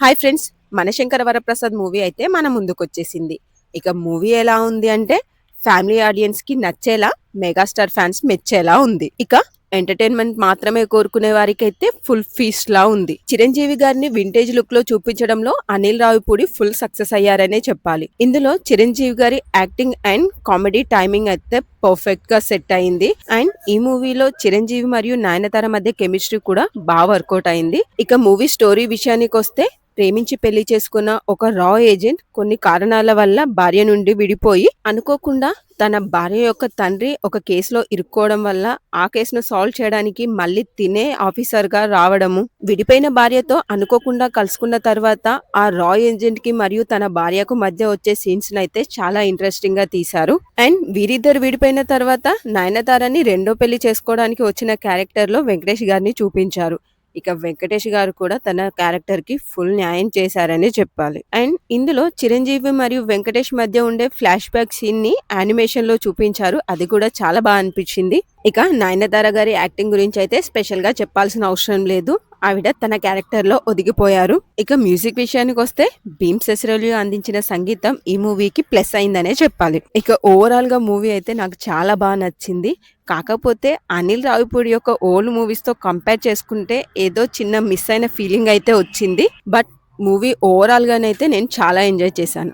Hi friends! 'Manashankara Varaprasad' movie అయితే మన ముందుకొచ్చేసింది. ఇక మూవీ ఎలా ఉంది అంటే ఫ్యామిలీ ఆడియన్స్‌కి నచ్చేలా, మెగాస్టార్ ఫ్యాన్స్ మెచ్చేలా ఉంది. ఇక ఎంటర్‌టైన్‌మెంట్ మాత్రమే కోరుకునే వారికైతే ఫుల్ ఫీస్ట్‌లా ఉంది. చిరంజీవి గారిని వింటేజ్ లుక్‌లో చూపించడంలో అనిల్ రావిపూడి ఫుల్ సక్సెస్ అయ్యారనే చెప్పాలి. ఇందులో చిరంజీవి గారి యాక్టింగ్ అండ్ కామెడీ టైమింగ్ అయితే పర్ఫెక్ట్‌గా సెట్ అయింది. అండ్ ఈ మూవీలో చిరంజీవి మరియు నయనతార మధ్య కెమిస్ట్రీ కూడా బాగా వర్కౌట్ అయింది. ఇక మూవీ స్టోరీ విషయానికొస్తే ప్రేమించి పెళ్లి చేసుకున్న ఒక రా ఏజెంట్ కొన్ని కారణాల వల్ల భార్య నుండి విడిపోయి అనుకోకుండా తన భార్య యొక్క తండ్రి ఒక కేసులో ఇరుక్కోవడం వల్ల ఆ కేసును సాల్వ్ చేయడానికి మళ్ళీ తినే ఆఫీసర్ గా రావడము, విడిపోయిన భార్యతో అనుకోకుండా కలుసుకున్న తర్వాత ఆ రా ఏజెంట్ కి మరియు తన భార్యకు మధ్య వచ్చే సీన్స్ అయితే చాలా ఇంట్రెస్టింగ్ గా తీశారు. అండ్ వీరిద్దరు విడిపోయిన తర్వాత నయనతారని రెండో పెళ్లి చేసుకోవడానికి వచ్చిన క్యారెక్టర్ లో వెంకటేష్ గారిని చూపించారు. ఇక వెంకటేష్ గారు కూడా తన క్యారెక్టర్ కి ఫుల్ న్యాయం చేశారనే చెప్పాలి. అండ్ ఇందులో చిరంజీవి మరియు వెంకటేష్ మధ్య ఉండే ఫ్లాష్ బ్యాక్ సీన్ ని యానిమేషన్ లో చూపించారు. అది కూడా చాలా బాగా అనిపించింది. ఇక నయనతార గారి యాక్టింగ్ గురించి అయితే స్పెషల్ గా చెప్పాల్సిన అవసరం లేదు. ఆవిడ తన క్యారెక్టర్ లో ఒదిగిపోయారు. ఇక మ్యూజిక్ విషయానికి వస్తే భీమ్ సెసరలియో అందించిన సంగీతం ఈ మూవీకి ప్లస్ అయిందనే చెప్పాలి. ఇక ఓవరాల్ గా మూవీ అయితే నాకు చాలా బాగా నచ్చింది. కాకపోతే అనిల్ రావిపూడి యొక్క ఓల్డ్ మూవీస్ తో కంపేర్ చేసుకుంటే ఏదో చిన్న మిస్ అయిన ఫీలింగ్ అయితే వచ్చింది. బట్ మూవీ ఓవరాల్ గానైతే నేను చాలా ఎంజాయ్ చేశాను.